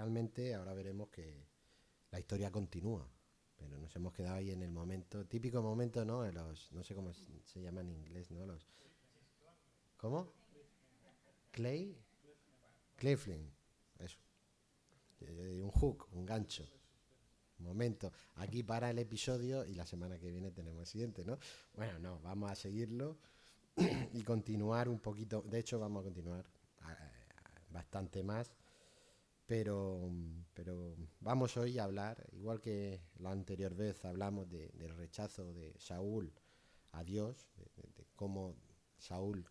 realmente ahora veremos que la historia continúa, pero nos hemos quedado ahí en el momento, típico momento, ¿no? De los, no sé cómo se llama en inglés, ¿no? Los, ¿cómo? Clay, Cleveland, eso. Un hook, un gancho. Un momento, aquí para el episodio y la semana que viene tenemos el siguiente, ¿no? Bueno, no, vamos a seguirlo y continuar un poquito. De hecho, vamos a continuar bastante más, pero vamos hoy a hablar, igual que la anterior vez hablamos del rechazo de Saúl a Dios, de cómo Saúl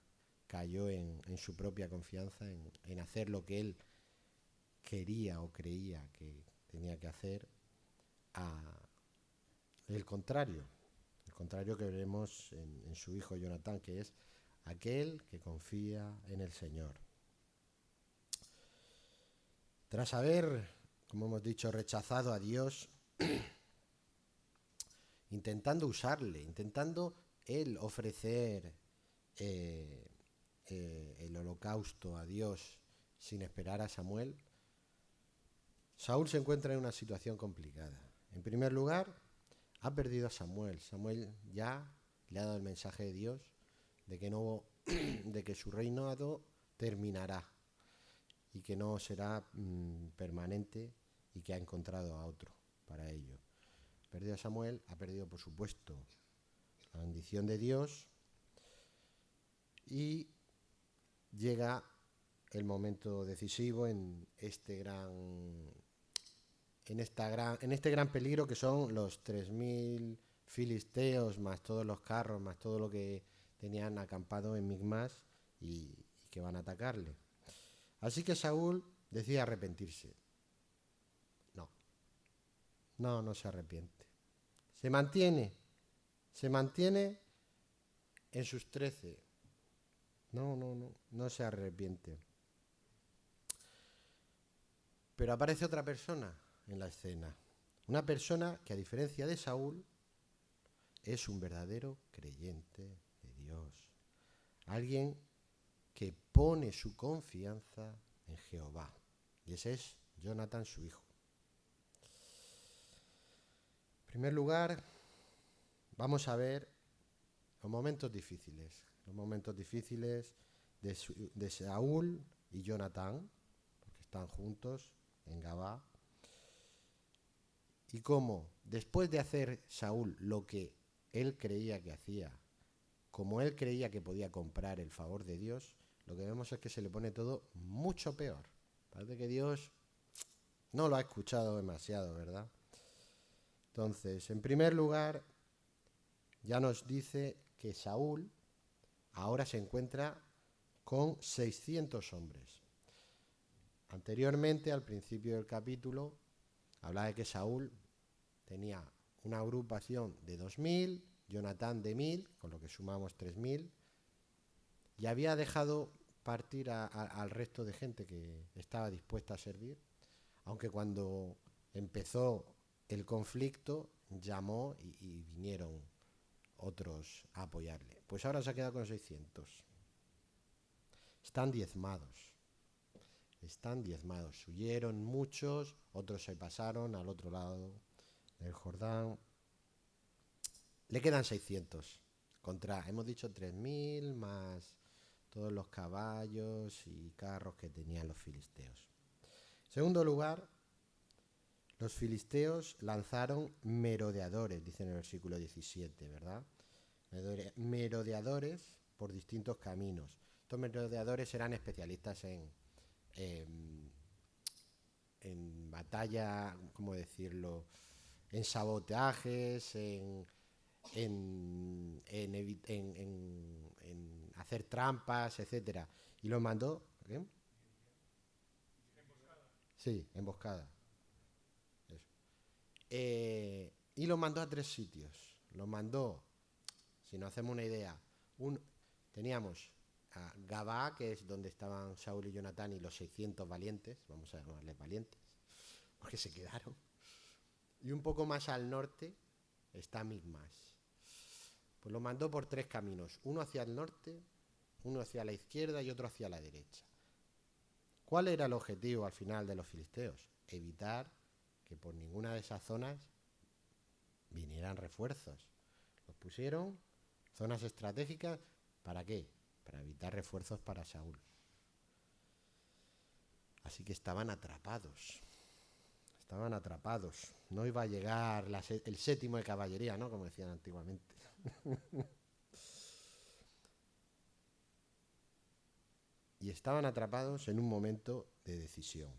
cayó en su propia confianza, en hacer lo que él quería o creía que tenía que hacer, a el contrario que veremos en su hijo Jonatán, que es aquel que confía en el Señor. Tras haber, como hemos dicho, rechazado a Dios, intentando usarle, intentando él ofrecer el holocausto a Dios sin esperar a Samuel, Saúl se encuentra en una situación complicada. En primer lugar, ha perdido a Samuel. Samuel ya le ha dado el mensaje de Dios de que no, de que su reinado terminará y que no será permanente y que ha encontrado a otro para ello. Ha perdido a Samuel, ha perdido, por supuesto, la bendición de Dios y llega el momento decisivo en este gran peligro que son los 3000 filisteos más todos los carros, más todo lo que tenían acampado en Micmas y que van a atacarle. Así que Saúl decide arrepentirse. No se arrepiente. Se mantiene en sus 13. No se arrepiente. Pero aparece otra persona en la escena. Una persona que, a diferencia de Saúl, es un verdadero creyente de Dios. Alguien que pone su confianza en Jehová. Y ese es Jonatán, su hijo. En primer lugar, vamos a ver los momentos difíciles. Los momentos difíciles de Saúl y Jonatán, porque están juntos en Gabá. Y cómo, después de hacer Saúl lo que él creía que hacía, como él creía que podía comprar el favor de Dios, lo que vemos es que se le pone todo mucho peor. Parece que Dios no lo ha escuchado demasiado, ¿verdad? Entonces, en primer lugar, ya nos dice que Saúl ahora se encuentra con 600 hombres. Anteriormente, al principio del capítulo, hablaba de que Saúl tenía una agrupación de 2000, Jonatán de 1000, con lo que sumamos 3000, y había dejado partir al resto de gente que estaba dispuesta a servir, aunque cuando empezó el conflicto llamó y vinieron otros a apoyarle. Pues ahora se ha quedado con 600. Están diezmados. Huyeron muchos, otros se pasaron al otro lado del Jordán. Le quedan 600 contra, hemos dicho 3000 más todos los caballos y carros que tenían los filisteos. En segundo lugar, los filisteos lanzaron merodeadores, dice en el versículo 17, ¿verdad? Merodeadores por distintos caminos. Estos merodeadores eran especialistas en batalla, ¿cómo decirlo? En sabotajes, en hacer trampas, etcétera. Y los mandó, ¿qué? Sí, emboscada. Eso. Y los mandó a 3 sitios. Los mandó, si nos hacemos una idea, teníamos a Gabá, que es donde estaban Saúl y Jonatán y los 600 valientes, vamos a llamarles valientes, porque se quedaron. Y un poco más al norte está Micmas. Pues lo mandó por 3 caminos, uno hacia el norte, uno hacia la izquierda y otro hacia la derecha. ¿Cuál era el objetivo al final de los filisteos? Evitar que por ninguna de esas zonas vinieran refuerzos. Los pusieron zonas estratégicas. ¿Para qué? Para evitar refuerzos para Saúl. Así que estaban atrapados. Estaban atrapados. No iba a llegar el séptimo de caballería, ¿no? Como decían antiguamente. Y estaban atrapados en un momento de decisión.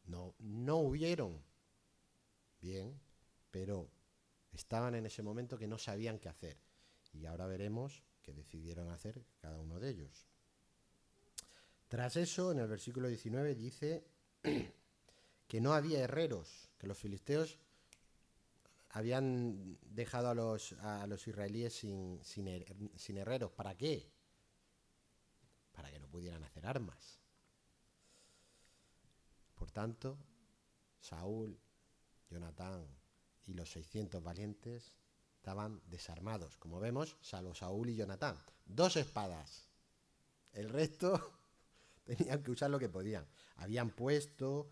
No huyeron. Bien, pero estaban en ese momento que no sabían qué hacer. Y ahora veremos qué decidieron hacer cada uno de ellos. Tras eso, en el versículo 19 dice que no había herreros, que los filisteos habían dejado a los israelíes sin herreros. ¿Para qué? Para que no pudieran hacer armas. Por tanto, Saúl, Jonatán y los 600 valientes estaban desarmados, como vemos, salvo Saúl y Jonatán. 2 espadas. El resto tenían que usar lo que podían. Habían puesto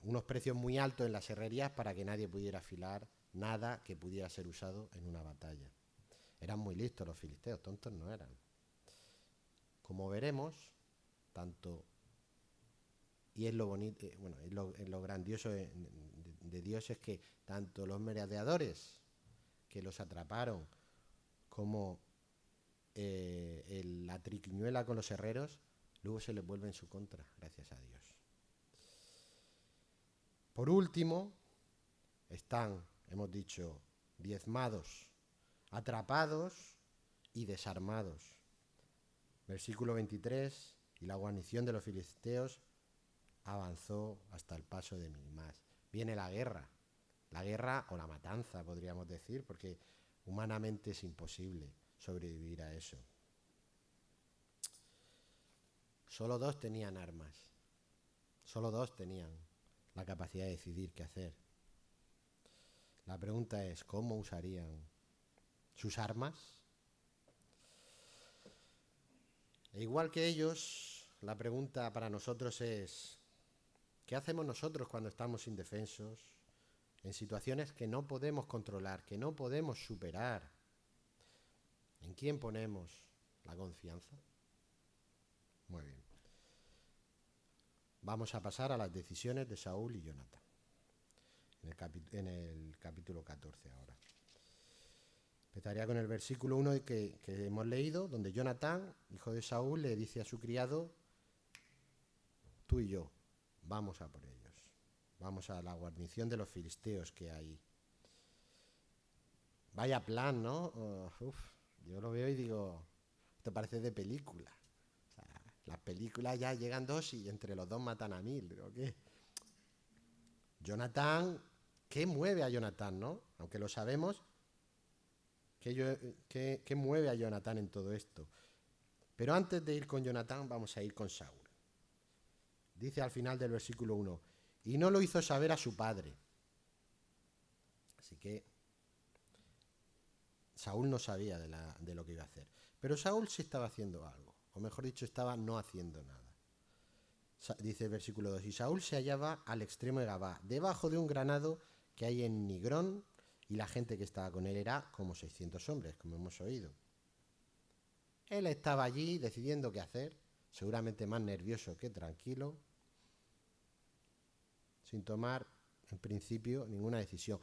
unos precios muy altos en las herrerías para que nadie pudiera afilar nada que pudiera ser usado en una batalla. Eran muy listos los filisteos, tontos no eran. Como veremos, tanto, y es lo bonito, es lo grandioso de Dios, es que tanto los merodeadores que los atraparon como la triquiñuela con los herreros, luego se les vuelve en su contra, gracias a Dios. Por último, están, hemos dicho, diezmados, atrapados y desarmados. Versículo 23, y la guarnición de los filisteos avanzó hasta el paso de Migmas. Viene la guerra o la matanza, podríamos decir, porque humanamente es imposible sobrevivir a eso. Solo 2 tenían armas, solo 2 tenían la capacidad de decidir qué hacer. La pregunta es, ¿cómo usarían sus armas? E igual que ellos, la pregunta para nosotros es, ¿qué hacemos nosotros cuando estamos indefensos, en situaciones que no podemos controlar, que no podemos superar? ¿En quién ponemos la confianza? Muy bien. Vamos a pasar a las decisiones de Saúl y Jonatán. En el capítulo 14 ahora. Empezaría con el versículo 1 que hemos leído, donde Jonatán, hijo de Saúl, le dice a su criado, tú y yo, vamos a por ellos. Vamos a la guarnición de los filisteos que hay. Vaya plan, ¿no? Yo lo veo y digo, esto parece de película. O sea, las películas ya llegan 2 y entre los 2 matan a 1000, ¿o qué? Jonatán, ¿qué mueve a Jonatán, no? Aunque lo sabemos, ¿qué mueve a Jonatán en todo esto? Pero antes de ir con Jonatán, vamos a ir con Saúl. Dice al final del versículo 1, y no lo hizo saber a su padre. Así que Saúl no sabía de lo que iba a hacer. Pero Saúl sí estaba haciendo algo, o mejor dicho, estaba no haciendo nada. Dice el versículo 2, y Saúl se hallaba al extremo de Gabá, debajo de un granado que hay en Nigrón, y la gente que estaba con él era como 600 hombres, como hemos oído. Él estaba allí decidiendo qué hacer, seguramente más nervioso que tranquilo, sin tomar, en principio, ninguna decisión.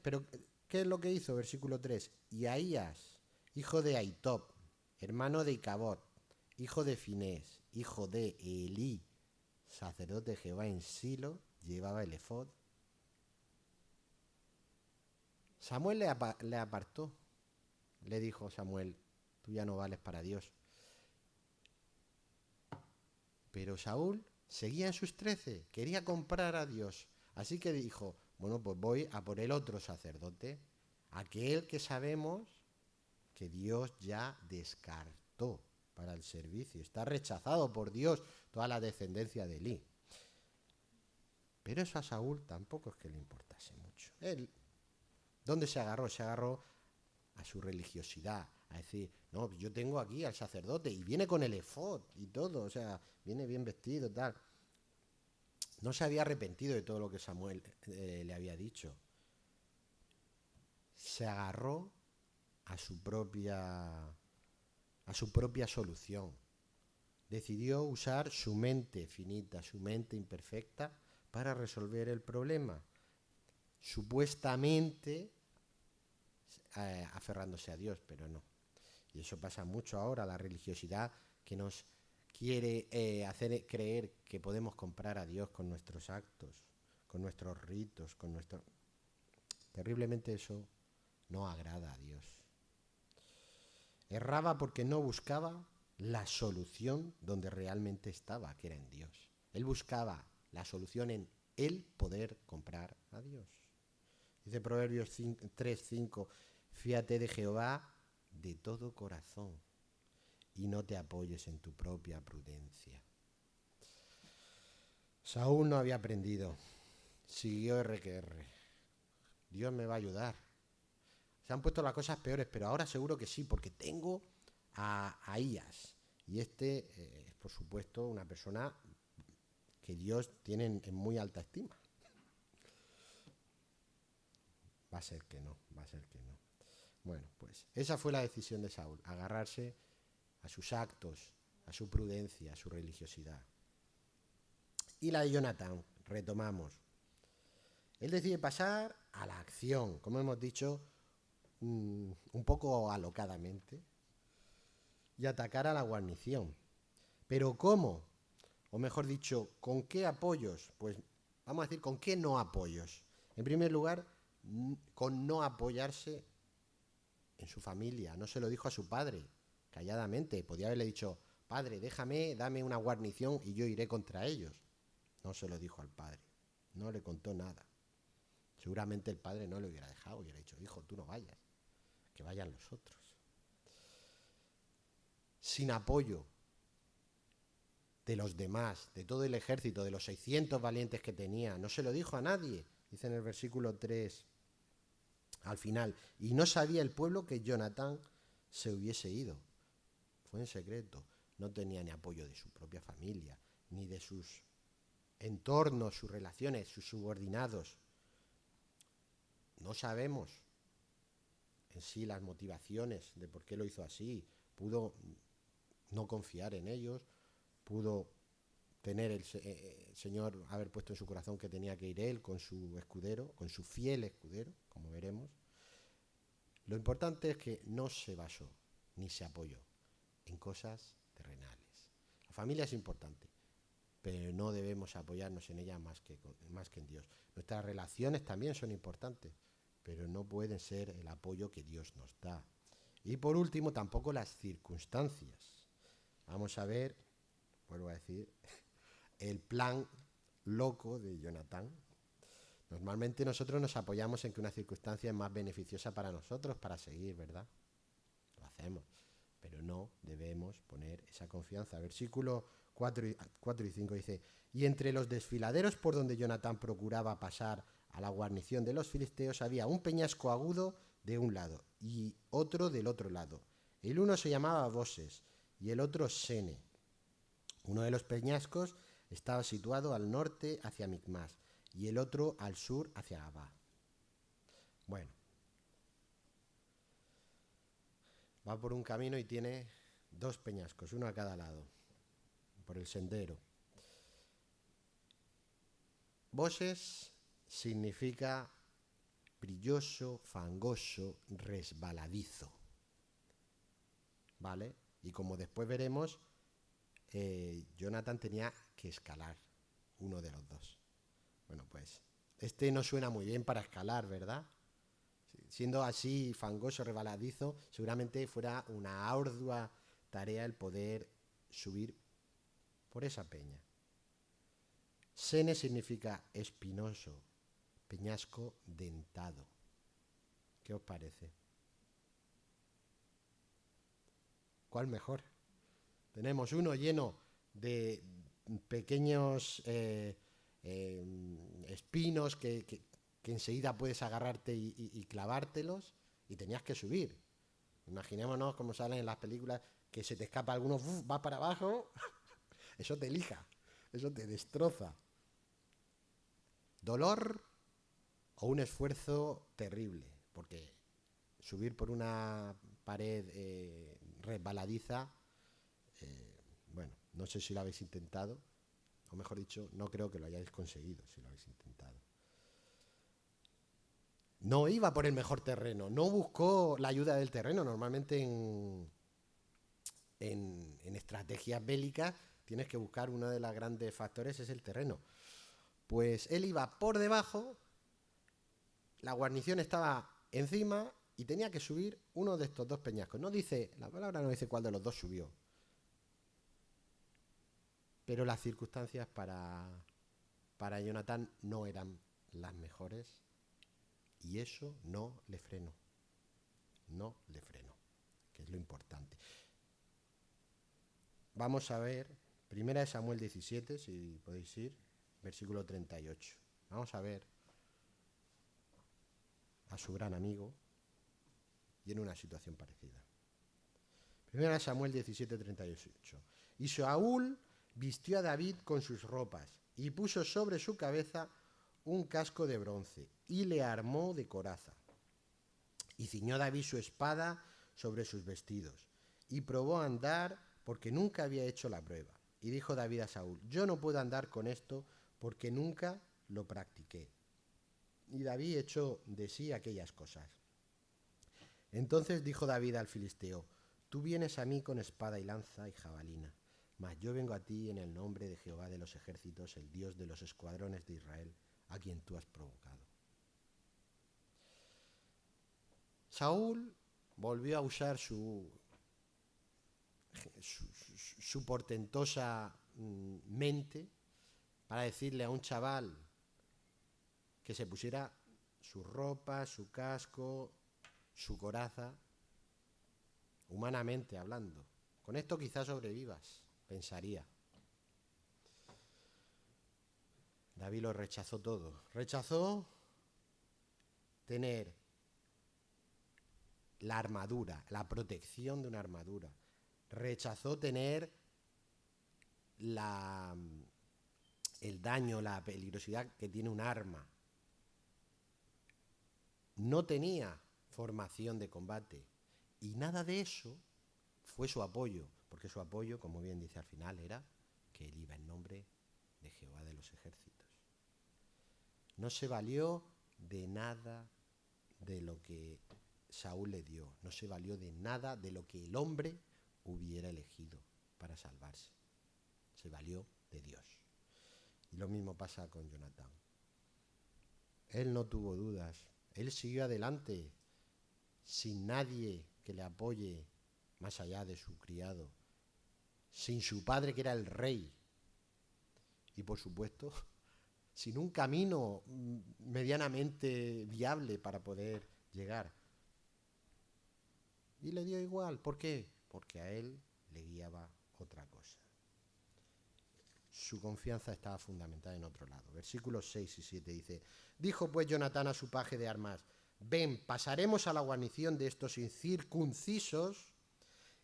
Pero, ¿qué es lo que hizo? Versículo 3. Y Ahías, hijo de Ahitob, hermano de Icabod, hijo de Finés, hijo de Elí, sacerdote de Jehová en Silo, llevaba el efod. Samuel le apartó. Le dijo Samuel, tú ya no vales para Dios. Pero Saúl seguía en sus 13, quería comprar a Dios. Así que dijo, bueno, pues voy a por el otro sacerdote, aquel que sabemos que Dios ya descartó para el servicio. Está rechazado por Dios toda la descendencia de Elí. Pero eso a Saúl tampoco es que le importase mucho. Él, ¿dónde se agarró? Se agarró a su religiosidad, a decir, no, yo tengo aquí al sacerdote y viene con el efod y todo, o sea, viene bien vestido, tal. No se había arrepentido de todo lo que Samuel le había dicho. Se agarró a su propia solución. Decidió usar su mente finita, su mente imperfecta, para resolver el problema. Supuestamente aferrándose a Dios, pero no. Y eso pasa mucho ahora, la religiosidad que nos quiere hacer creer que podemos comprar a Dios con nuestros actos, con nuestros ritos, con nuestro... Terriblemente eso no agrada a Dios. Erraba porque no buscaba la solución donde realmente estaba, que era en Dios. Él buscaba la solución en él poder comprar a Dios. Dice Proverbios 3:5, fíate de Jehová de todo corazón y no te apoyes en tu propia prudencia. Saúl no había aprendido, siguió R que R. Dios me va a ayudar. Se han puesto las cosas peores, pero ahora seguro que sí, porque tengo a Ahías. Y es, por supuesto, una persona que Dios tiene en muy alta estima. Va a ser que no, va a ser que no. Bueno, pues esa fue la decisión de Saúl, agarrarse a sus actos, a su prudencia, a su religiosidad. Y la de Jonatán, retomamos. Él decide pasar a la acción, como hemos dicho, un poco alocadamente, y atacar a la guarnición. ¿Pero cómo? O mejor dicho, ¿con qué apoyos? Pues vamos a decir, ¿con qué no apoyos? En primer lugar, con no apoyarse en su familia. No se lo dijo a su padre, calladamente. Podía haberle dicho, padre, déjame, dame una guarnición y yo iré contra ellos. No se lo dijo al padre, no le contó nada. Seguramente el padre no le hubiera dejado, hubiera dicho, hijo, tú no vayas, que vayan los otros. Sin apoyo de los demás, de todo el ejército, de los 600 valientes que tenía, no se lo dijo a nadie, dice en el versículo 3, al final, y no sabía el pueblo que Jonatán se hubiese ido. Fue en secreto, no tenía ni apoyo de su propia familia, ni de sus entornos, sus relaciones, sus subordinados. No sabemos en sí las motivaciones de por qué lo hizo así. Pudo no confiar en ellos, pudo tener el Señor haber puesto en su corazón que tenía que ir él con su escudero, con su fiel escudero, como veremos. Lo importante es que no se basó ni se apoyó en cosas terrenales. La familia es importante, pero no debemos apoyarnos en ella más que en Dios. Nuestras relaciones también son importantes, pero no pueden ser el apoyo que Dios nos da. Y por último, tampoco las circunstancias. Vamos a ver, vuelvo a decir, el plan loco de Jonatán. Normalmente nosotros nos apoyamos en que una circunstancia es más beneficiosa para nosotros para seguir, ¿verdad? Lo hacemos, pero no debemos poner esa confianza. Versículo 4 y 5 dice, y entre los desfiladeros por donde Jonatán procuraba pasar a la guarnición de los filisteos había un peñasco agudo de un lado y otro del otro lado. El uno se llamaba Boses y el otro Sene. Uno de los peñascos estaba situado al norte hacia Micmas y el otro al sur hacia Gabá. Bueno, va por un camino y tiene dos peñascos, uno a cada lado, por el sendero. Boses significa brilloso, fangoso, resbaladizo. ¿Vale? Y como después veremos, Jonatán tenía que escalar uno de los dos. Bueno, pues este no suena muy bien para escalar, ¿verdad? Siendo así fangoso, resbaladizo, seguramente fuera una ardua tarea el poder subir por esa peña. Sene significa espinoso, peñasco dentado. ¿Qué os parece? ¿Cuál mejor? Tenemos uno lleno de pequeños espinos que enseguida puedes agarrarte y clavártelos, y tenías que subir. Imaginémonos como salen en las películas, que se te escapa alguno, va para abajo, eso te lija, eso te destroza. Dolor o un esfuerzo terrible, porque subir por una pared resbaladiza, bueno, no sé si lo habéis intentado, o mejor dicho, no creo que lo hayáis conseguido si lo habéis intentado. No iba por el mejor terreno, no buscó la ayuda del terreno. Normalmente en estrategias bélicas tienes que buscar uno de los grandes factores, es el terreno. Pues él iba por debajo, la guarnición estaba encima y tenía que subir uno de estos dos peñascos. No dice, la palabra no dice cuál de los dos subió. Pero las circunstancias para Jonatán no eran las mejores y eso no le frenó. No le frenó, que es lo importante. Vamos a ver, primera de Samuel 17, si podéis ir, versículo 38. Vamos a ver a su gran amigo y en una situación parecida. Primera de Samuel 17, 38. Y Saúl vistió a David con sus ropas y puso sobre su cabeza un casco de bronce y le armó de coraza. Y ciñó David su espada sobre sus vestidos y probó a andar porque nunca había hecho la prueba. Y dijo David a Saúl, yo no puedo andar con esto porque nunca lo practiqué. Y David echó de sí aquellas cosas. Entonces dijo David al filisteo, tú vienes a mí con espada y lanza y jabalina, mas yo vengo a ti en el nombre de Jehová de los ejércitos, el Dios de los escuadrones de Israel, a quien tú has provocado. Saúl volvió a usar su portentosa mente para decirle a un chaval que se pusiera su ropa, su casco, su coraza, humanamente hablando. Con esto quizás sobrevivas, pensaría. David lo rechazó todo. Rechazó tener la armadura, la protección de una armadura. Rechazó tener el daño, la peligrosidad que tiene un arma. No tenía formación de combate. Y nada de eso fue su apoyo, porque su apoyo, como bien dice al final, era que él iba en nombre de Jehová de los ejércitos. No se valió de nada de lo que Saúl le dio, no se valió de nada de lo que el hombre hubiera elegido para salvarse. Se valió de Dios. Y lo mismo pasa con Jonatán. Él no tuvo dudas, él siguió adelante sin nadie que le apoye más allá de su criado, sin su padre que era el rey y por supuesto sin un camino medianamente viable para poder llegar. Y le dio igual, ¿por qué? Porque a él le guiaba otra cosa. Su confianza estaba fundamentada en otro lado. Versículos 6 y 7 dice, dijo pues Jonatán a su paje de armas, ven, pasaremos a la guarnición de estos incircuncisos,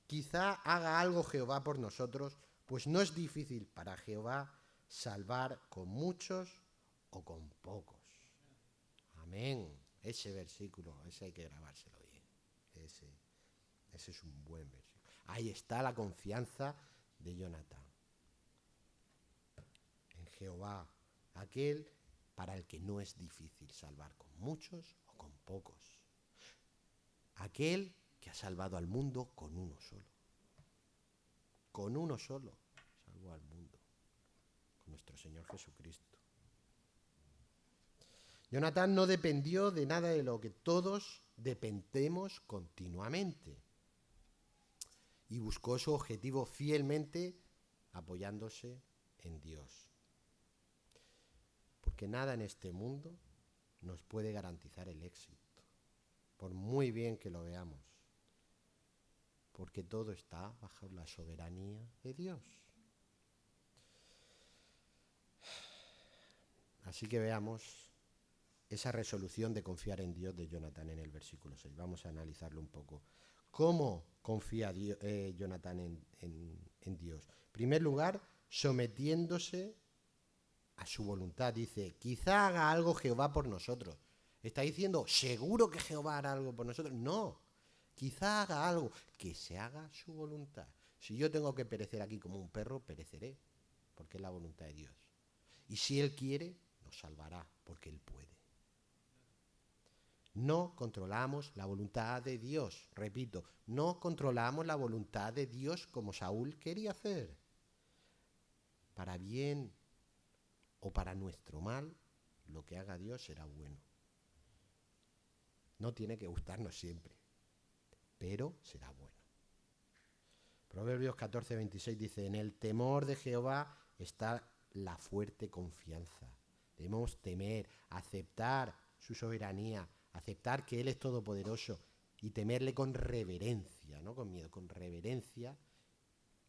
quizá haga algo Jehová por nosotros, pues no es difícil para Jehová salvar con muchos o con pocos. Amén. Ese versículo, ese hay que grabárselo bien. Ese es un buen versículo. Ahí está la confianza de Jonatán. En Jehová, aquel para el que no es difícil salvar con muchos o con pocos. Aquel que ha salvado al mundo con uno solo. Con uno solo salvó al mundo. Con nuestro Señor Jesucristo. Jonatán no dependió de nada de lo que todos dependemos continuamente. Y buscó su objetivo fielmente apoyándose en Dios. Porque nada en este mundo nos puede garantizar el éxito, por muy bien que lo veamos. Porque todo está bajo la soberanía de Dios. Así que veamos esa resolución de confiar en Dios de Jonatán en el versículo 6. Vamos a analizarlo un poco. ¿Cómo confía Jonatán en Dios? En primer lugar, sometiéndose a su voluntad. Dice, quizá haga algo Jehová por nosotros. ¿Está diciendo, seguro que Jehová hará algo por nosotros? No, quizá haga algo, que se haga su voluntad. Si yo tengo que perecer aquí como un perro, pereceré, porque es la voluntad de Dios. Y si Él quiere, nos salvará, porque Él puede. No controlamos la voluntad de Dios. Repito, no controlamos la voluntad de Dios como Saúl quería hacer. Para bien o para nuestro mal, lo que haga Dios será bueno. No tiene que gustarnos siempre, pero será bueno. Proverbios 14:26 dice, en el temor de Jehová está la fuerte confianza. Debemos temer, aceptar su soberanía, aceptar que Él es todopoderoso y temerle con reverencia, no con miedo, con reverencia,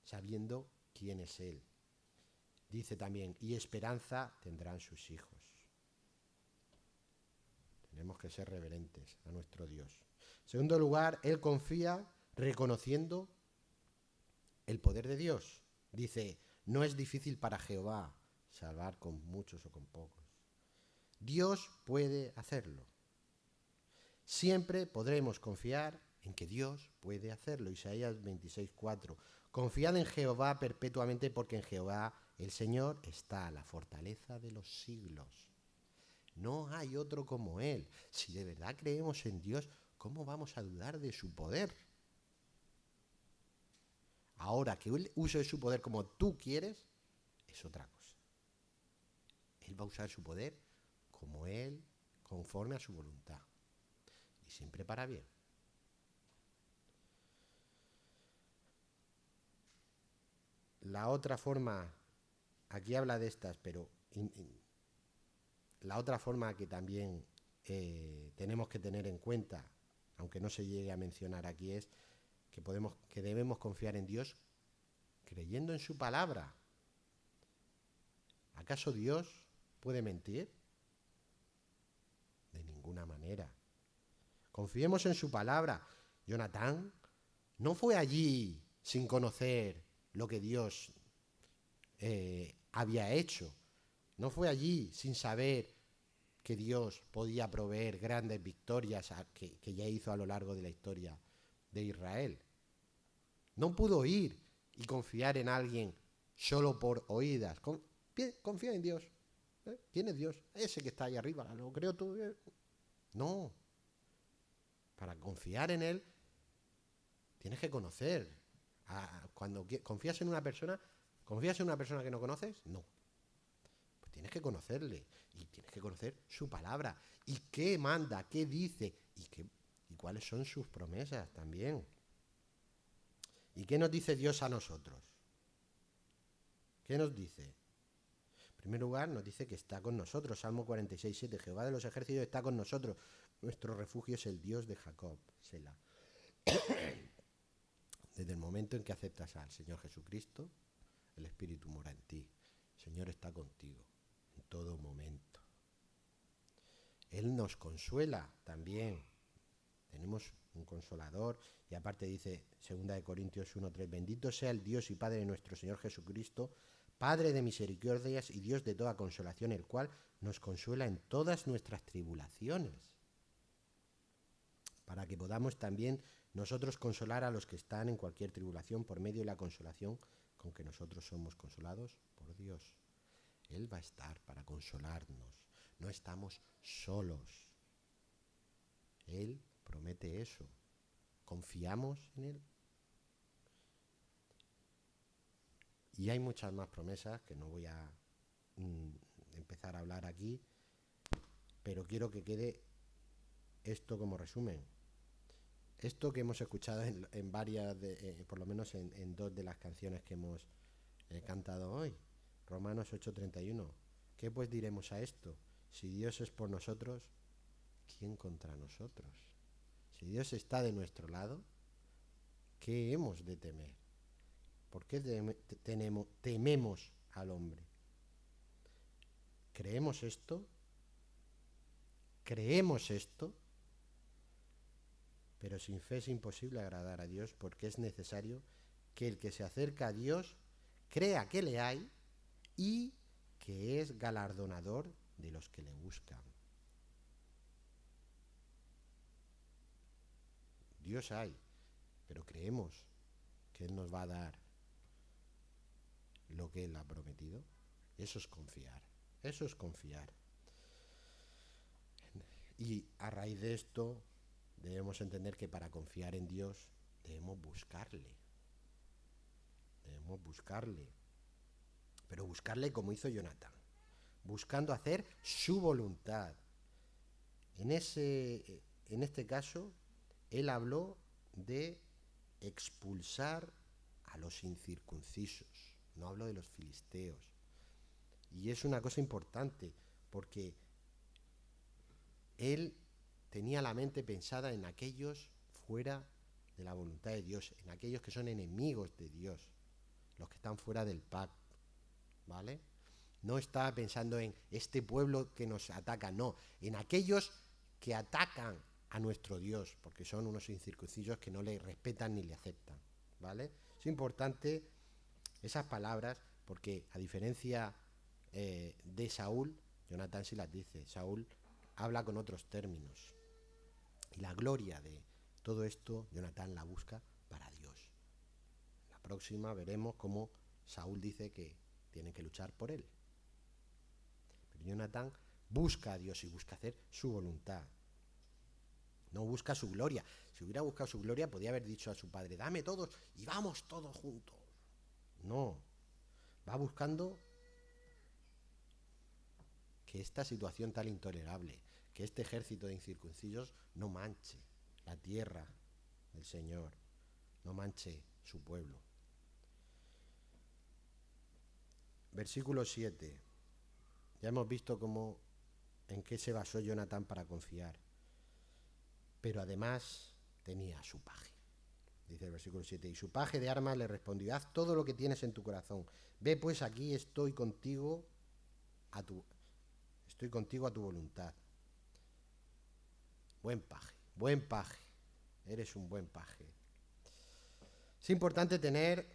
sabiendo quién es Él. Dice también, y esperanza tendrán sus hijos. Tenemos que ser reverentes a nuestro Dios. En segundo lugar, Él confía reconociendo el poder de Dios. Dice, no es difícil para Jehová salvar con muchos o con pocos. Dios puede hacerlo. Siempre podremos confiar en que Dios puede hacerlo. Isaías 26:4. Confiad en Jehová perpetuamente porque en Jehová el Señor está la fortaleza de los siglos. No hay otro como Él. Si de verdad creemos en Dios, ¿cómo vamos a dudar de su poder? Ahora, que Él use su poder como tú quieres, es otra cosa. Él va a usar su poder como Él, conforme a su voluntad. Y siempre para bien. La otra forma, aquí habla de estas, pero la otra forma que también tenemos que tener en cuenta, aunque no se llegue a mencionar aquí, es que debemos confiar en Dios creyendo en su palabra. ¿Acaso Dios puede mentir? De ninguna manera. Confiemos en su palabra. Jonatán no fue allí sin conocer lo que Dios había hecho. No fue allí sin saber que Dios podía proveer grandes victorias que ya hizo a lo largo de la historia de Israel. No pudo ir y confiar en alguien solo por oídas. Confía en Dios. ¿Quién es Dios? Ese que está ahí arriba, lo creo todo. No. Para confiar en Él, tienes que conocer. Cuando confías en una persona, ¿confías en una persona que no conoces? No. Pues tienes que conocerle y tienes que conocer su palabra y qué manda, qué dice y cuáles son sus promesas también. ¿Y qué nos dice Dios a nosotros? ¿Qué nos dice? En primer lugar, nos dice que está con nosotros. Salmo 46:7. Jehová de los ejércitos está con nosotros. Nuestro refugio es el Dios de Jacob. Selah. Desde el momento en que aceptas al Señor Jesucristo, el Espíritu mora en ti. El Señor está contigo en todo momento. Él nos consuela también. Tenemos un consolador y aparte dice 2 Corintios 1:3, bendito sea el Dios y Padre de nuestro Señor Jesucristo, Padre de misericordias y Dios de toda consolación, el cual nos consuela en todas nuestras tribulaciones, para que podamos también nosotros consolar a los que están en cualquier tribulación por medio de la consolación con que nosotros somos consolados por Dios. Él va a estar para consolarnos. No estamos solos. Él promete eso. ¿Confiamos en Él? Y hay muchas más promesas que no voy a empezar a hablar aquí, pero quiero que quede esto como resumen. Esto que hemos escuchado en varias, por lo menos en dos de las canciones que hemos cantado hoy. Romanos 8:31. ¿Qué pues diremos a esto? Si Dios es por nosotros, ¿quién contra nosotros? Si Dios está de nuestro lado, ¿qué hemos de temer? ¿Por qué tememos al hombre? ¿Creemos esto? ¿Creemos esto? Pero sin fe es imposible agradar a Dios, porque es necesario que el que se acerca a Dios crea que le hay y que es galardonador de los que le buscan. Dios hay, pero creemos que Él nos va a dar lo que Él ha prometido. Eso es confiar, eso es confiar. Y a raíz de esto debemos entender que para confiar en Dios debemos buscarle. Debemos buscarle. Pero buscarle como hizo Jonatán, buscando hacer su voluntad. En este caso, él habló de expulsar a los incircuncisos, no habló de los filisteos. Y es una cosa importante, porque él tenía la mente pensada en aquellos fuera de la voluntad de Dios, en aquellos que son enemigos de Dios, los que están fuera del pacto, ¿vale? No estaba pensando en este pueblo que nos ataca, no, en aquellos que atacan a nuestro Dios, porque son unos incircuncisos que no le respetan ni le aceptan, ¿vale? Es importante esas palabras, porque a diferencia de Saúl, Jonatán sí las dice, Saúl habla con otros términos. Y la gloria de todo esto, Jonatán la busca para Dios. La próxima veremos cómo Saúl dice que tienen que luchar por él. Pero Jonatán busca a Dios y busca hacer su voluntad. No busca su gloria. Si hubiera buscado su gloria, podía haber dicho a su padre, dame todos y vamos todos juntos. No. Va buscando que esta situación tan intolerable, que este ejército de incircuncisos no manche la tierra del Señor, no manche su pueblo. Versículo 7. Ya hemos visto en qué se basó Jonatán para confiar. Pero además tenía a su paje. Dice el versículo 7, y su paje de armas le respondió, haz todo lo que tienes en tu corazón. Ve pues aquí, estoy contigo a tu voluntad. Buen paje, eres un buen paje. Es importante tener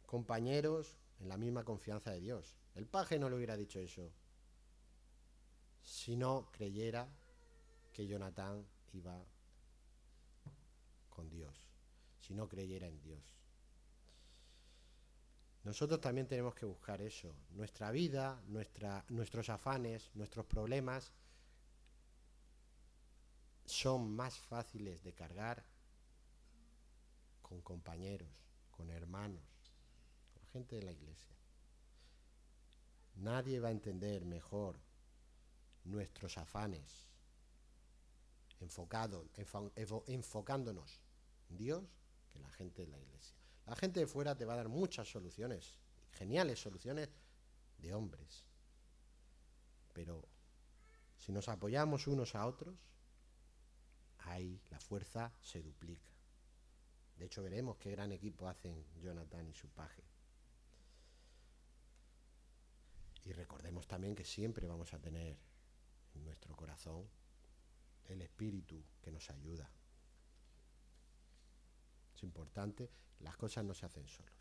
compañeros en la misma confianza de Dios. El paje no le hubiera dicho eso si no creyera que Jonatán iba con Dios, si no creyera en Dios. Nosotros también tenemos que buscar eso. Nuestra vida, nuestros afanes, nuestros problemas son más fáciles de cargar con compañeros, con hermanos, con gente de la iglesia. Nadie va a entender mejor nuestros afanes enfocándonos en Dios que la gente de la iglesia. La gente de fuera te va a dar muchas soluciones, geniales soluciones de hombres. Pero si nos apoyamos unos a otros, ahí la fuerza se duplica. De hecho, veremos qué gran equipo hacen Jonatán y su paje. Y recordemos también que siempre vamos a tener en nuestro corazón el Espíritu que nos ayuda. Es importante, las cosas no se hacen solos.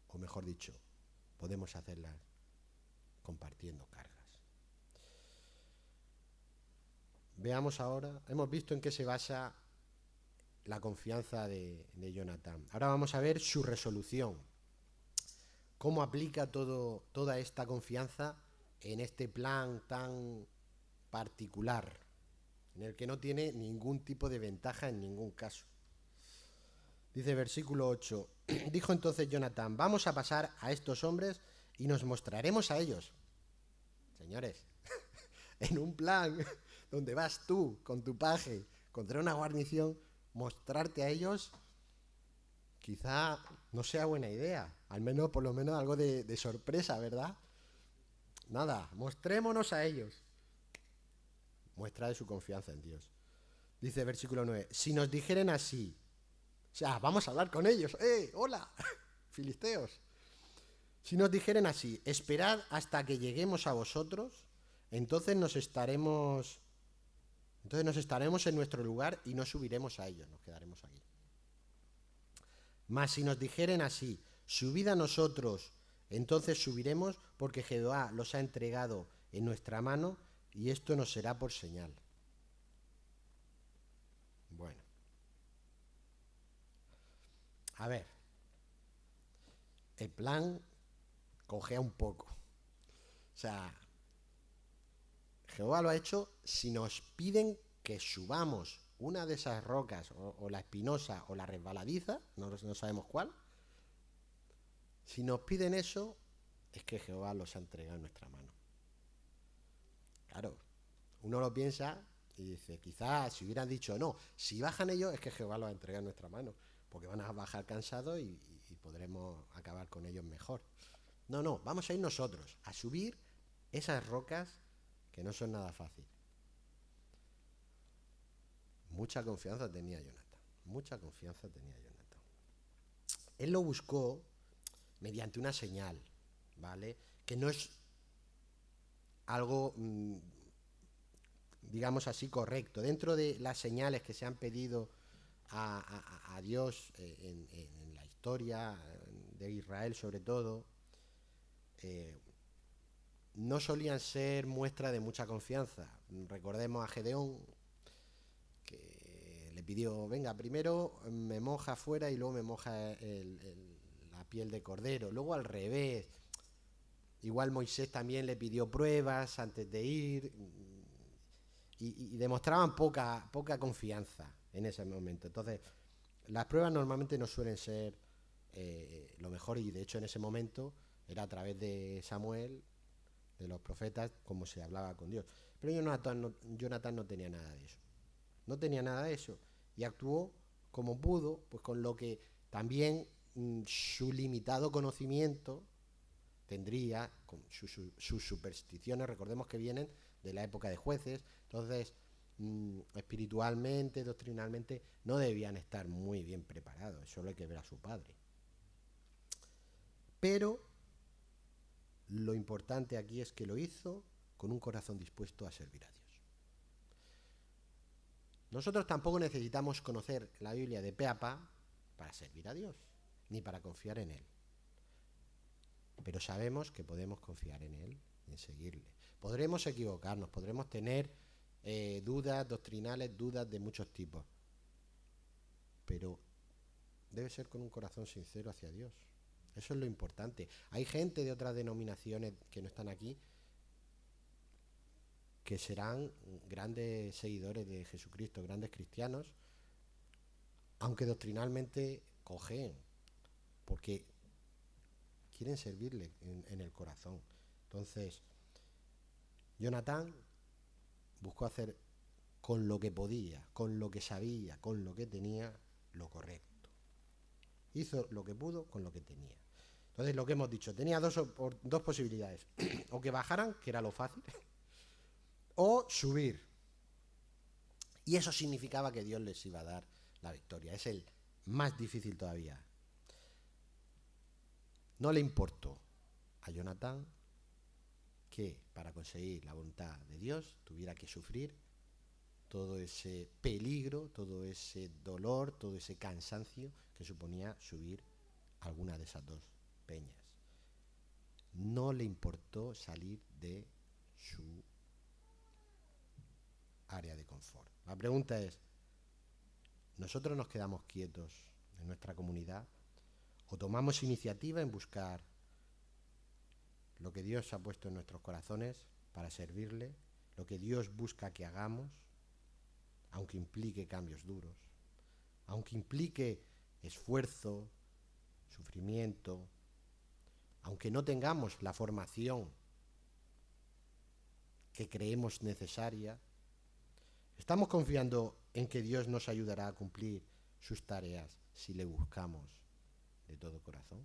O mejor dicho, podemos hacerlas compartiendo cargas. Veamos ahora, hemos visto en qué se basa la confianza de Jonatán. Ahora vamos a ver su resolución. Cómo aplica toda esta confianza en este plan tan particular, en el que no tiene ningún tipo de ventaja en ningún caso. Dice versículo 8, dijo entonces Jonatán, vamos a pasar a estos hombres y nos mostraremos a ellos. Señores, en un plan donde vas tú con tu paje contra una guarnición, mostrarte a ellos quizá no sea buena idea, al menos por lo menos algo de sorpresa, ¿verdad? Nada, mostrémonos a ellos. Muestra de su confianza en Dios. Dice versículo 9, si nos dijeren así, o sea, vamos a hablar con ellos, hola, filisteos. Si nos dijeren así, esperad hasta que lleguemos a vosotros, entonces nos estaremos Entonces nos estaremos en nuestro lugar y no subiremos a ellos, nos quedaremos aquí. Mas si nos dijeren así, subid a nosotros, entonces subiremos, porque Jehová los ha entregado en nuestra mano, y esto nos será por señal. Bueno, a ver, el plan cojea un poco. O sea, Jehová lo ha hecho si nos piden que subamos una de esas rocas, o la espinosa o la resbaladiza, no sabemos cuál. Si nos piden eso, es que Jehová los ha entregado en nuestra mano. Claro, uno lo piensa y dice, quizás si hubieran dicho no, si bajan ellos es que Jehová los ha entregado en nuestra mano, porque van a bajar cansados y podremos acabar con ellos mejor. No, no, vamos a ir nosotros a subir esas rocas que no son nada fácil. Mucha confianza tenía Jonathan, mucha confianza tenía Jonathan. Él lo buscó mediante una señal, ¿vale? Que no es algo, digamos así, correcto. Dentro de las señales que se han pedido a Dios en la historia de Israel sobre todo, no solían ser muestra de mucha confianza. Recordemos a Gedeón, que le pidió, venga, primero me moja afuera y luego me moja la piel de cordero. Luego al revés. Igual Moisés también le pidió pruebas antes de ir y demostraban poca confianza en ese momento. Entonces, las pruebas normalmente no suelen ser lo mejor, y de hecho en ese momento era a través de Samuel, de los profetas, como se hablaba con Dios. Pero Jonathan no tenía nada de eso. No tenía nada de eso. Y actuó como pudo, pues con lo que también su limitado conocimiento tendría, con sus supersticiones, recordemos que vienen de la época de jueces, entonces espiritualmente, doctrinalmente, no debían estar muy bien preparados, solo hay que ver a su padre. Pero lo importante aquí es que lo hizo con un corazón dispuesto a servir a Dios. Nosotros tampoco necesitamos conocer la Biblia de pe a pa para servir a Dios, ni para confiar en Él. Pero sabemos que podemos confiar en Él, en seguirle. Podremos equivocarnos, podremos tener dudas doctrinales, dudas de muchos tipos, pero debe ser con un corazón sincero hacia Dios. Eso es lo importante. Hay gente de otras denominaciones que no están aquí, que serán grandes seguidores de Jesucristo, grandes cristianos, aunque doctrinalmente cojeen, porque quieren servirle en el corazón. Entonces, Jonathan buscó hacer con lo que podía, con lo que sabía, con lo que tenía, lo correcto. Hizo lo que pudo con lo que tenía. Entonces, lo que hemos dicho, tenía dos posibilidades. O que bajaran, que era lo fácil, o subir. Y eso significaba que Dios les iba a dar la victoria. Es el más difícil todavía. No le importó a Jonathan que para conseguir la voluntad de Dios tuviera que sufrir todo ese peligro, todo ese dolor, todo ese cansancio que suponía subir alguna de esas dos peñas. No le importó salir de su área de confort. La pregunta es, ¿nosotros nos quedamos quietos en nuestra comunidad o tomamos iniciativa en buscar lo que Dios ha puesto en nuestros corazones para servirle, lo que Dios busca que hagamos, aunque implique cambios duros, aunque implique esfuerzo, sufrimiento, aunque no tengamos la formación que creemos necesaria? ¿Estamos confiando en que Dios nos ayudará a cumplir sus tareas si le buscamos de todo corazón?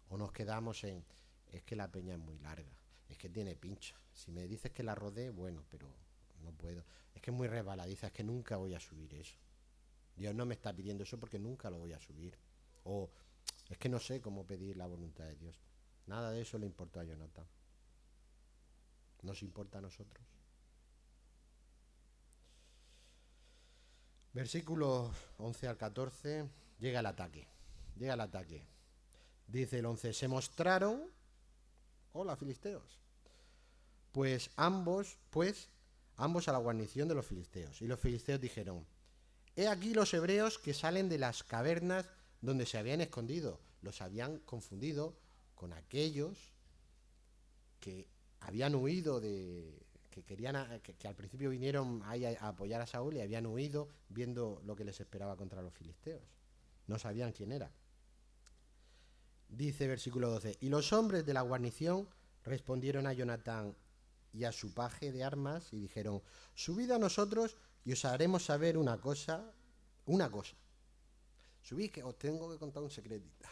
¿O nos quedamos en, es que la peña es muy larga, es que tiene pincha, si me dices que la rodee, bueno, pero no puedo, es que es muy resbaladiza, es que nunca voy a subir eso, Dios no me está pidiendo eso porque nunca lo voy a subir, o es que no sé cómo pedir la voluntad de Dios? Nada de eso le importó a Jonathan. ¿Nos importa a nosotros? Versículos 11 al 14, llega el ataque. Llega el ataque. Dice el 11, se mostraron, hola filisteos, pues ambos a la guarnición de los filisteos. Y los filisteos dijeron, he aquí los hebreos que salen de las cavernas donde se habían escondido. Los habían confundido con aquellos que habían huido que querían, que al principio vinieron ahí a apoyar a Saúl y habían huido viendo lo que les esperaba contra los filisteos. No sabían quién era. Dice versículo 12, y los hombres de la guarnición respondieron a Jonatán y a su paje de armas y dijeron, subid a nosotros y os haremos saber una cosa. Subid, que os tengo que contar un secretito.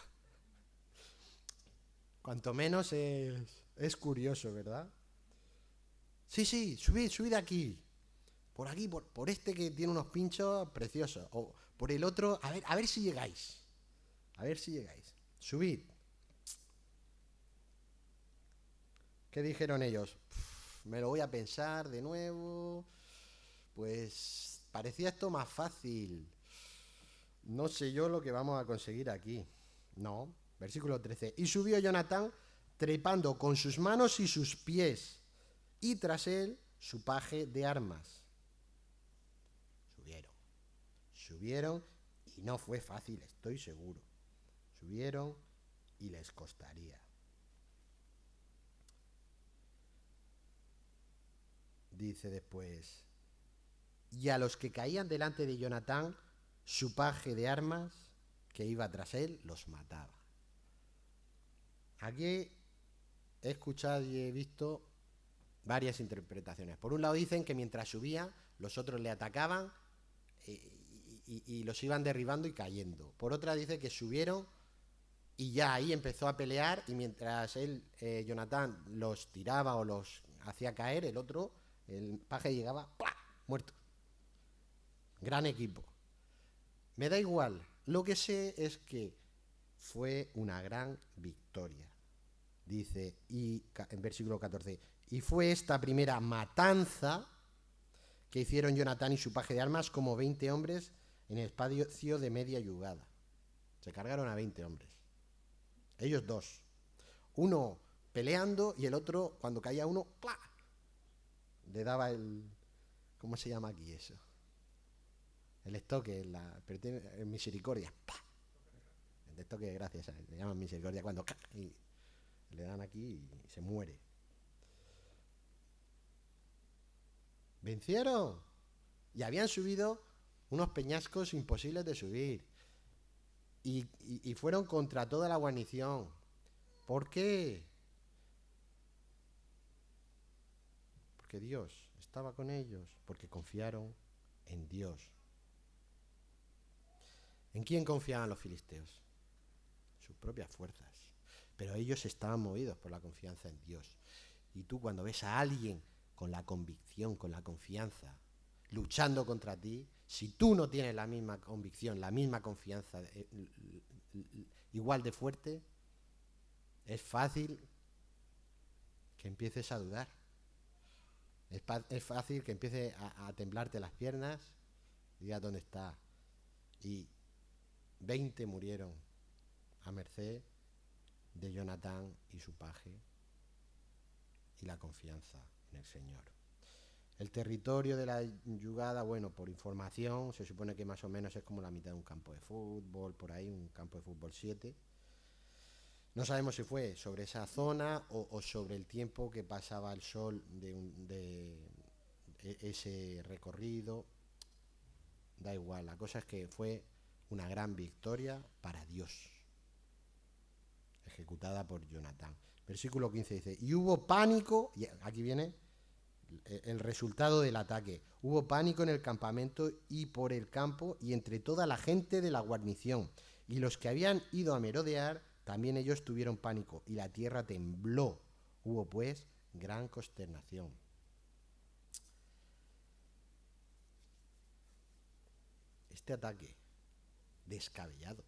Cuanto menos es curioso, ¿verdad? Sí, subid aquí. Por aquí, por este que tiene unos pinchos preciosos. O por el otro, a ver si llegáis. A ver si llegáis. Subid. ¿Qué dijeron ellos? Me lo voy a pensar de nuevo. Pues parecía esto más fácil. No sé yo lo que vamos a conseguir aquí. No. Versículo 13. Y subió Jonatán trepando con sus manos y sus pies, y tras él su paje de armas. Subieron y no fue fácil, estoy seguro. Subieron y les costaría. Dice después, y a los que caían delante de Jonatán, su paje de armas que iba tras él los mataba. Aquí he escuchado y he visto varias interpretaciones. Por un lado dicen que mientras subía, los otros le atacaban y los iban derribando y cayendo. Por otra dice que subieron y ya ahí empezó a pelear, y mientras él, Jonatán, los tiraba o los hacía caer, el otro, el paje, llegaba, ¡plá!, muerto. Gran equipo. Me da igual. Lo que sé es que fue una gran victoria. Dice, y en versículo 14, y fue esta primera matanza que hicieron Jonatán y su paje de armas como 20 hombres en el espacio de media yugada. Se cargaron a 20 hombres. Ellos dos. Uno peleando y el otro, cuando caía uno, ¡plá!, le daba el... ¿Cómo se llama aquí eso? El estoque, el misericordia. ¡Pah! El estoque, gracias, le llaman misericordia cuando y le dan aquí y se muere. Vencieron y habían subido unos peñascos imposibles de subir y fueron contra toda la guarnición. ¿Por qué? Porque Dios estaba con ellos, porque confiaron en Dios. ¿En quién confiaban los filisteos? Sus propias fuerzas. Pero ellos estaban movidos por la confianza en Dios. Y tú, cuando ves a alguien con la convicción, con la confianza, luchando contra ti, si tú no tienes la misma convicción, la misma confianza, igual de fuerte, es fácil que empieces a dudar. Es fácil que empiece a temblarte las piernas y digas, ¿dónde está? Y 20 murieron a merced de Jonatán y su paje y la confianza en el Señor. El territorio de la yugada, bueno, por información, se supone que más o menos es como la mitad de un campo de fútbol, por ahí, un campo de fútbol 7. No sabemos si fue sobre esa zona o sobre el tiempo que pasaba el sol de ese recorrido. Da igual, la cosa es que fue una gran victoria para Dios, ejecutada por Jonatán. Versículo 15 dice, y hubo pánico, y aquí viene el resultado del ataque. Hubo pánico en el campamento y por el campo y entre toda la gente de la guarnición. Y los que habían ido a merodear, también ellos tuvieron pánico y la tierra tembló. Hubo pues gran consternación. Este ataque descabellado,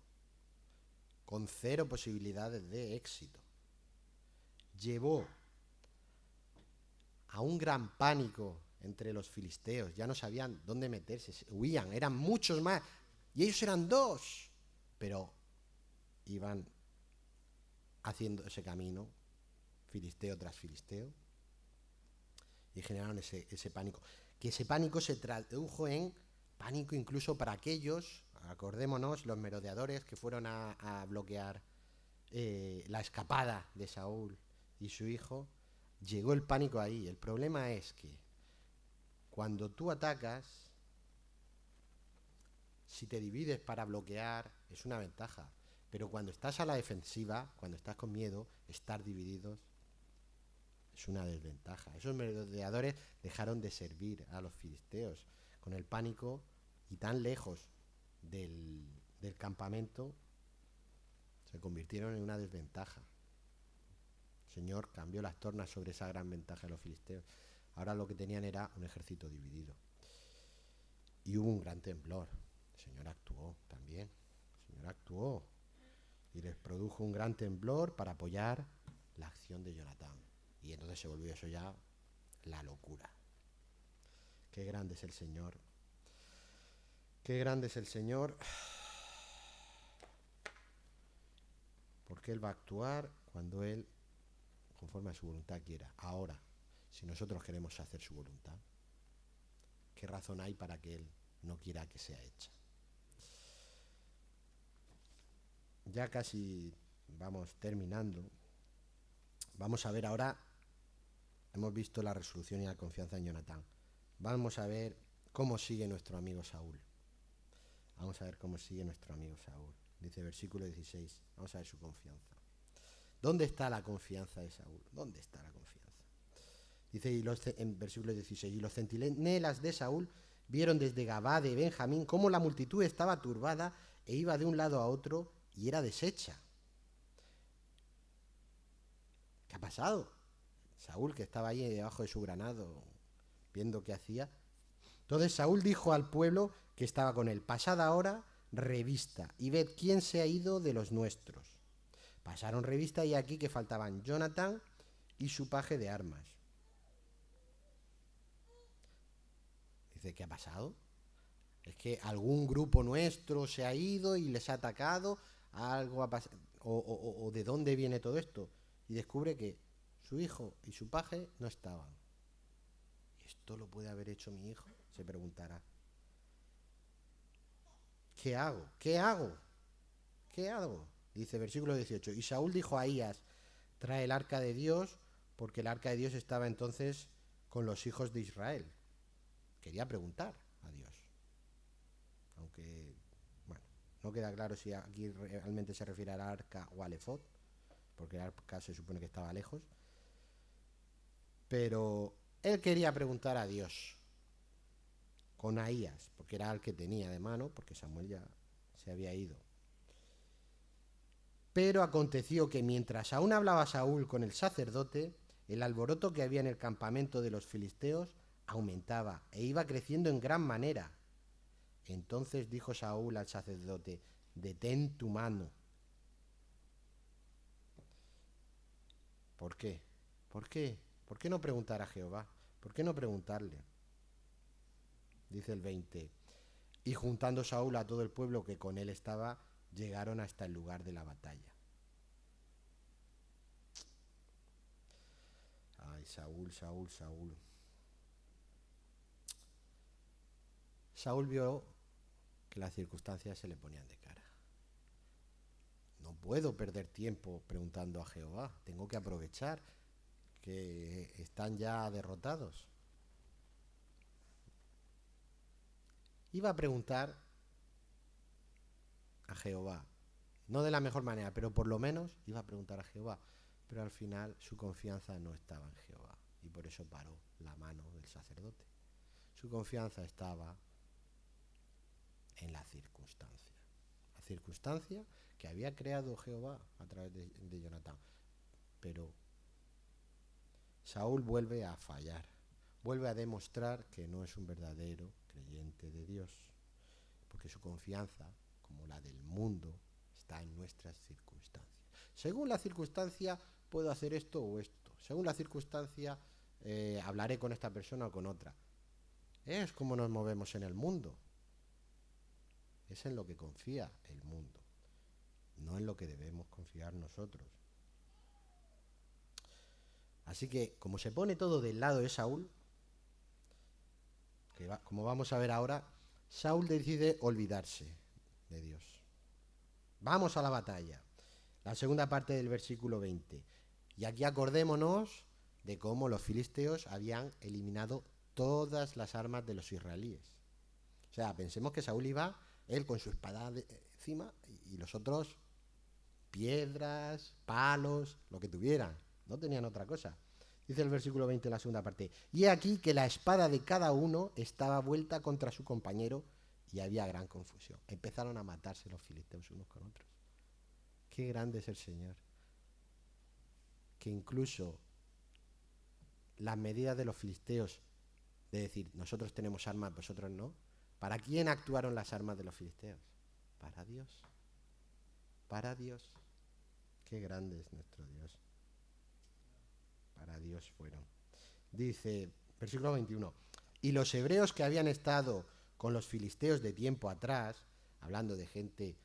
con cero posibilidades de éxito, llevó a un gran pánico entre los filisteos, ya no sabían dónde meterse, huían, eran muchos más, y ellos eran 2, pero iban haciendo ese camino, filisteo tras filisteo, y generaron ese pánico. Que ese pánico se tradujo en pánico incluso para aquellos, acordémonos, los merodeadores que fueron a bloquear la escapada de Saúl y su hijo. Llegó el pánico ahí. El problema es que cuando tú atacas, si te divides para bloquear, es una ventaja. Pero cuando estás a la defensiva, cuando estás con miedo, estar divididos es una desventaja. Esos merodeadores dejaron de servir a los filisteos con el pánico y tan lejos del campamento se convirtieron en una desventaja. El Señor cambió las tornas sobre esa gran ventaja de los filisteos. Ahora lo que tenían era un ejército dividido. Y hubo un gran temblor. El Señor actuó también. El Señor actuó y les produjo un gran temblor para apoyar la acción de Jonatán. Y entonces se volvió eso ya la locura. Qué grande es el Señor. Qué grande es el Señor. Porque Él va a actuar cuando Él, conforme a su voluntad, quiera. Ahora, si nosotros queremos hacer su voluntad, ¿qué razón hay para que Él no quiera que sea hecha? Ya casi vamos terminando. Vamos a ver ahora, hemos visto la resolución y la confianza en Jonatán. Vamos a ver cómo sigue nuestro amigo Saúl. Vamos a ver cómo sigue nuestro amigo Saúl. Dice versículo 16, vamos a ver su confianza. ¿Dónde está la confianza de Saúl? ¿Dónde está la confianza? Dice en versículo 16, y los centinelas de Saúl vieron desde Gabá de Benjamín cómo la multitud estaba turbada e iba de un lado a otro y era deshecha. ¿Qué ha pasado? Saúl, que estaba ahí debajo de su granado viendo qué hacía. Entonces Saúl dijo al pueblo que estaba con él, pasad ahora revista y ved quién se ha ido de los nuestros. Pasaron revista y aquí que faltaban Jonatán y su paje de armas. Dice, ¿qué ha pasado? Es que algún grupo nuestro se ha ido y les ha atacado, algo ha pasado, o de dónde viene todo esto. Y descubre que su hijo y su paje no estaban. ¿Esto lo puede haber hecho mi hijo? Se preguntará. ¿Qué hago? ¿Qué hago? ¿Qué hago? Dice versículo 18. Y Saúl dijo a Ahías, trae el arca de Dios, porque el arca de Dios estaba entonces con los hijos de Israel. Quería preguntar a Dios. Aunque, bueno, no queda claro si aquí realmente se refiere al arca o al efod, porque el arca se supone que estaba lejos. Pero él quería preguntar a Dios con Ahías, porque era el que tenía de mano, porque Samuel ya se había ido. Pero aconteció que mientras aún hablaba Saúl con el sacerdote, el alboroto que había en el campamento de los filisteos aumentaba e iba creciendo en gran manera. Entonces dijo Saúl al sacerdote, detén tu mano. ¿Por qué? ¿Por qué? ¿Por qué no preguntar a Jehová? ¿Por qué no preguntarle? Dice el 20. Y juntando Saúl a todo el pueblo que con él estaba, llegaron hasta el lugar de la batalla. Ay, Saúl, Saúl, Saúl. Saúl vio que las circunstancias se le ponían de cara. No puedo perder tiempo preguntando a Jehová. Tengo que aprovechar que están ya derrotados. Iba a preguntar a Jehová. No de la mejor manera, pero por lo menos iba a preguntar a Jehová. Pero al final su confianza no estaba en Jehová. Y por eso paró la mano del sacerdote. Su confianza estaba en la circunstancia. La circunstancia que había creado Jehová a través de Jonatán. Pero Saúl vuelve a fallar. Vuelve a demostrar que no es un verdadero creyente de Dios. Porque su confianza, como la del mundo, está en nuestras circunstancias. Según la circunstancia, puedo hacer esto o esto. Según la circunstancia, hablaré con esta persona o con otra. Es como nos movemos en el mundo. Es en lo que confía el mundo, no en lo que debemos confiar nosotros. Así que, como se pone todo del lado de Saúl, como vamos a ver ahora, Saúl decide olvidarse de Dios. Vamos a la batalla. La segunda parte del versículo 20. Y aquí acordémonos de cómo los filisteos habían eliminado todas las armas de los israelíes. O sea, pensemos que Saúl iba, él con su espada encima, y los otros piedras, palos, lo que tuvieran. No tenían otra cosa. Dice el versículo 20 en la segunda parte. Y he aquí que la espada de cada uno estaba vuelta contra su compañero y había gran confusión. Empezaron a matarse los filisteos unos con otros. Qué grande es el Señor. Que incluso las medidas de los filisteos, de decir, nosotros tenemos armas, vosotros no. ¿Para quién actuaron las armas de los filisteos? Para Dios. Para Dios. Qué grande es nuestro Dios. Para Dios fueron. Dice, versículo 21, y los hebreos que habían estado con los filisteos de tiempo atrás, hablando de gente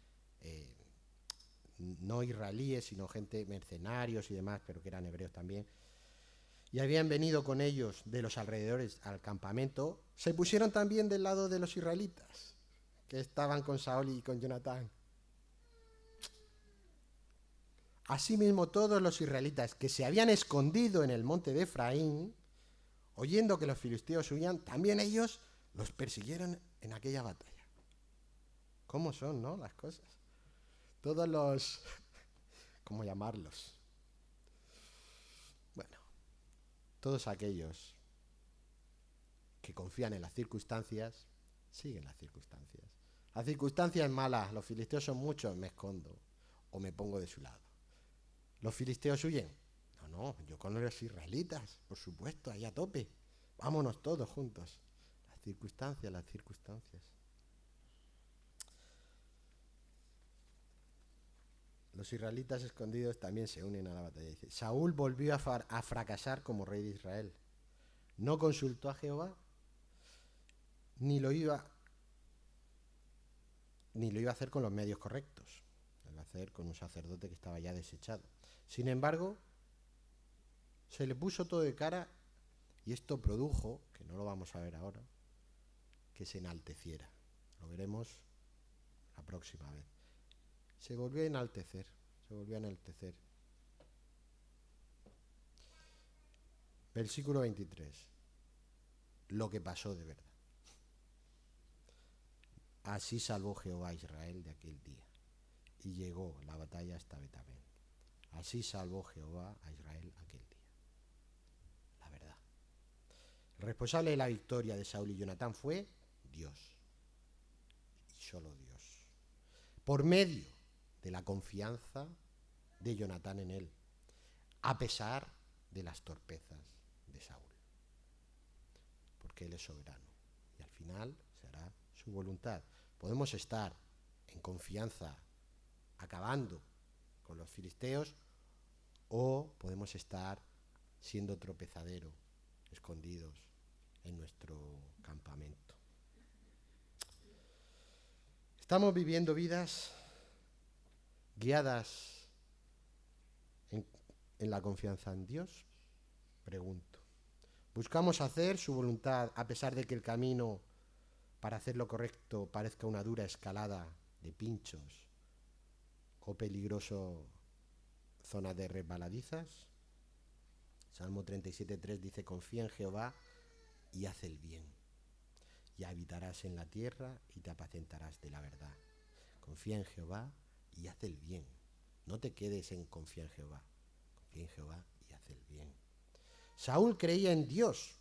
no israelíes, sino gente mercenarios y demás, pero que eran hebreos también, y habían venido con ellos de los alrededores al campamento, se pusieron también del lado de los israelitas, que estaban con Saúl y con Jonatán. Asimismo, todos los israelitas que se habían escondido en el monte de Efraín, oyendo que los filisteos huían, también ellos los persiguieron en aquella batalla. ¿Cómo son, no? Las cosas. Todos los... ¿Cómo llamarlos? Bueno, todos aquellos que confían en las circunstancias, siguen las circunstancias. La circunstancia es mala, los filisteos son muchos, me escondo o me pongo de su lado. ¿Los filisteos huyen? No, yo con los israelitas, por supuesto, ahí a tope. Vámonos todos juntos. Las circunstancias, las circunstancias. Los israelitas escondidos también se unen a la batalla. Dice, Saúl volvió a fracasar como rey de Israel. No consultó a Jehová, ni lo iba a hacer con los medios correctos. Lo iba a hacer con un sacerdote que estaba ya desechado. Sin embargo, se le puso todo de cara y esto produjo, que no lo vamos a ver ahora, que se enalteciera. Lo veremos la próxima vez. Se volvió a enaltecer, se volvió a enaltecer. Versículo 23. Lo que pasó de verdad. Así salvó Jehová a Israel de aquel día. Y llegó la batalla hasta Betamén. Así salvó Jehová a Israel aquel día. La verdad. El responsable de la victoria de Saúl y Jonatán fue Dios. Y solo Dios. Por medio de la confianza de Jonatán en él. A pesar de las torpezas de Saúl. Porque él es soberano. Y al final se hará su voluntad. Podemos estar en confianza acabando con los filisteos o podemos estar siendo tropezadero, escondidos en nuestro campamento. ¿Estamos viviendo vidas guiadas en la confianza en Dios? Pregunto. ¿Buscamos hacer su voluntad a pesar de que el camino para hacer lo correcto parezca una dura escalada de pinchos o peligroso zona de resbaladizas? Salmo 37:3 dice, confía en Jehová y haz el bien, y habitarás en la tierra y te apacentarás de la verdad. Confía en Jehová y haz el bien. No te quedes en confía en Jehová. Confía en Jehová y haz el bien. Saúl creía en Dios.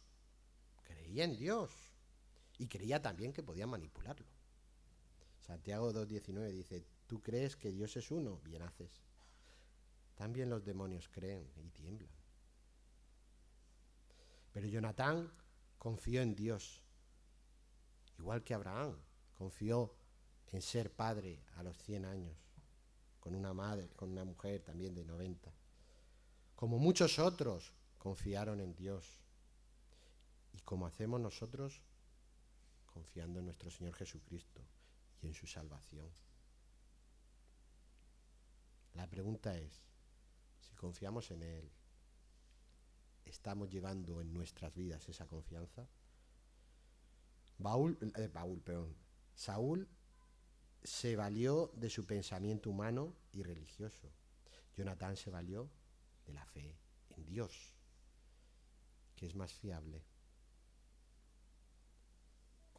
Y creía también que podía manipularlo. Santiago 2:19 dice, tú crees que Dios es uno, bien haces. También los demonios creen y tiemblan. Pero Jonatán confió en Dios, igual que Abraham confió en ser padre a los 100 años, con una mujer también de 90. Como muchos otros confiaron en Dios. Y como hacemos nosotros confiando en nuestro Señor Jesucristo y en su salvación. La pregunta es, si confiamos en Él, ¿estamos llevando en nuestras vidas esa confianza? Saúl se valió de su pensamiento humano y religioso. Jonatán se valió de la fe en Dios, que es más fiable.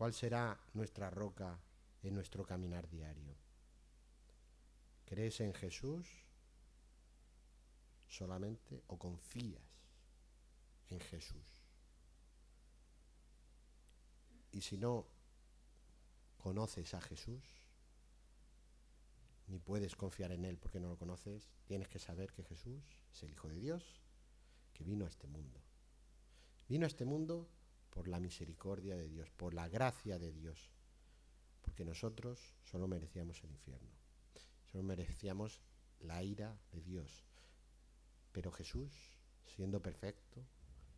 ¿Cuál será nuestra roca en nuestro caminar diario? ¿Crees en Jesús solamente o confías en Jesús? Y si no conoces a Jesús, ni puedes confiar en Él porque no lo conoces, tienes que saber que Jesús es el Hijo de Dios, que vino a este mundo. Vino a este mundo por la misericordia de Dios, por la gracia de Dios, porque nosotros solo merecíamos el infierno, solo merecíamos la ira de Dios. Pero Jesús, siendo perfecto,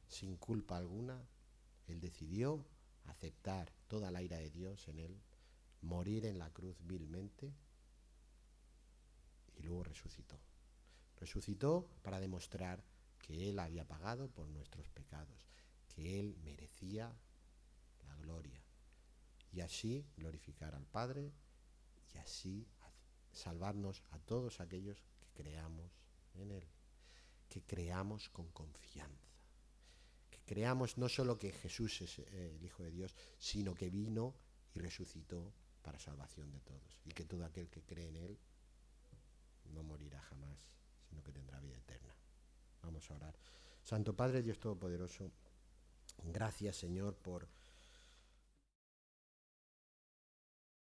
sin culpa alguna, Él decidió aceptar toda la ira de Dios en Él, morir en la cruz vilmente y luego resucitó. Resucitó para demostrar que Él había pagado por nuestros pecados, que Él merecía la gloria y así glorificar al Padre y así salvarnos a todos aquellos que creamos en Él, que creamos con confianza, que creamos no solo que Jesús es el Hijo de Dios, sino que vino y resucitó para salvación de todos y que todo aquel que cree en Él no morirá jamás, sino que tendrá vida eterna. Vamos a orar. Santo Padre, Dios Todopoderoso, gracias, Señor, por